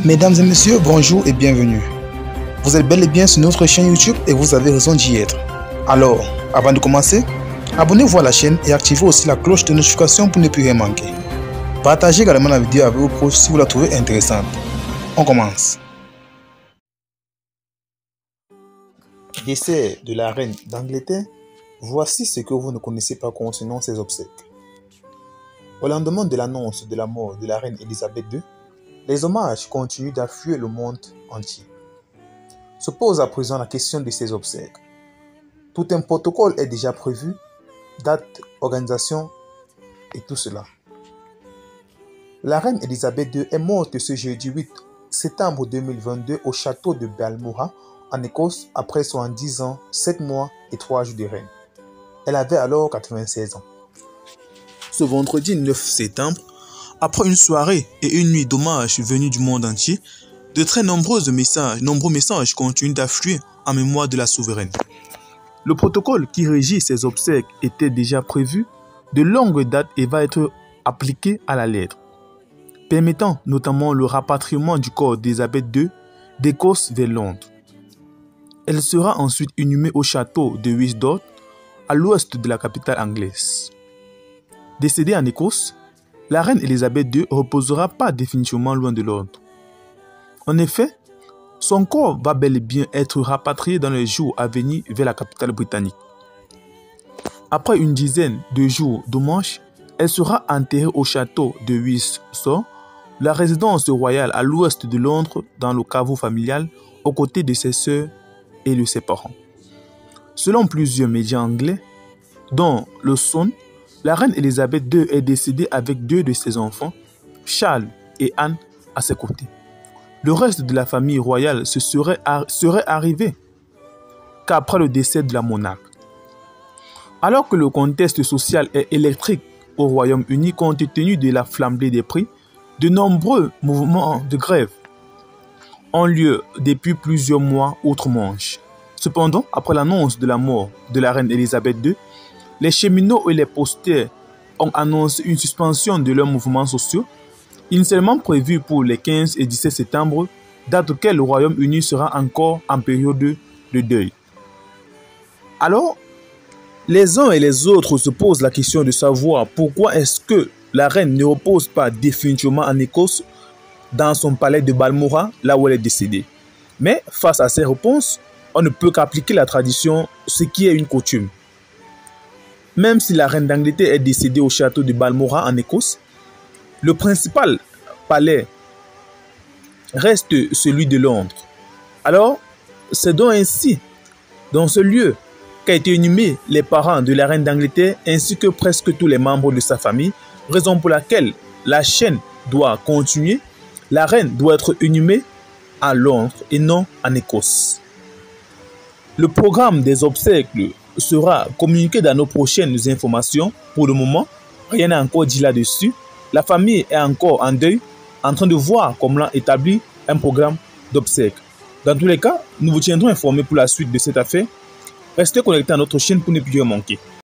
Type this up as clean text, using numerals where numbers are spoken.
Mesdames et messieurs, bonjour et bienvenue. Vous êtes bel et bien sur notre chaîne YouTube et vous avez raison d'y être. Alors, avant de commencer, abonnez-vous à la chaîne et activez aussi la cloche de notification pour ne plus rien manquer. Partagez également la vidéo avec vos proches si vous la trouvez intéressante. On commence. Décès de la reine d'Angleterre, voici ce que vous ne connaissez pas concernant ses obsèques. Au lendemain de l'annonce de la mort de la reine Elisabeth II, les hommages continuent d'affluer le monde entier. Se pose à présent la question de ses obsèques. Tout un protocole est déjà prévu, date, organisation et tout cela. La reine Elisabeth II est morte ce jeudi 8 septembre 2022 au château de Balmoral en Écosse après 70 ans, 7 mois et 3 jours de règne. Elle avait alors 96 ans. Ce vendredi 9 septembre, après une soirée et une nuit d'hommage venus du monde entier, de très nombreux messages continuent d'affluer en mémoire de la souveraine. Le protocole qui régit ces obsèques était déjà prévu de longue date et va être appliqué à la lettre, permettant notamment le rapatriement du corps d'Elisabeth II d'Écosse vers Londres. Elle sera ensuite inhumée au château de Windsor, à l'ouest de la capitale anglaise. Décédée en Écosse, la reine Elisabeth II reposera pas définitivement loin de Londres. En effet, son corps va bel et bien être rapatrié dans les jours à venir vers la capitale britannique. Après une dizaine de jours d'hommage, elle sera enterrée au château de Windsor, la résidence royale à l'ouest de Londres, dans le caveau familial, aux côtés de ses sœurs et de ses parents. Selon plusieurs médias anglais, dont le Sun, la reine Elisabeth II est décédée avec 2 de ses enfants, Charles et Anne, à ses côtés. Le reste de la famille royale serait arrivé qu'après le décès de la monarque. Alors que le contexte social est électrique au Royaume-Uni compte tenu de la flambée des prix, de nombreux mouvements de grève ont lieu depuis plusieurs mois outre-Manche. Cependant, après l'annonce de la mort de la reine Elisabeth II, les cheminots et les postiers ont annoncé une suspension de leurs mouvements sociaux, initialement prévus pour les 15 et 17 septembre, date auquel le Royaume-Uni sera encore en période de deuil. Alors, les uns et les autres se posent la question de savoir pourquoi est-ce que la reine ne repose pas définitivement en Écosse, dans son palais de Balmoral, là où elle est décédée. Mais face à ces réponses, on ne peut qu'appliquer la tradition, ce qui est une coutume. Même si la reine d'Angleterre est décédée au château de Balmoral en Écosse, le principal palais reste celui de Londres. Alors, c'est donc ainsi, dans ce lieu, qu'a été inhumé les parents de la reine d'Angleterre ainsi que presque tous les membres de sa famille, raison pour laquelle la chaîne doit continuer. La reine doit être inhumée à Londres et non en Écosse. Le programme des obsèques sera communiqué dans nos prochaines informations. Pour le moment, rien n'est encore dit là-dessus. La famille est encore en deuil, en train de voir comment établir un programme d'obsèques. Dans tous les cas, nous vous tiendrons informés pour la suite de cette affaire. Restez connectés à notre chaîne pour ne plus rien manquer.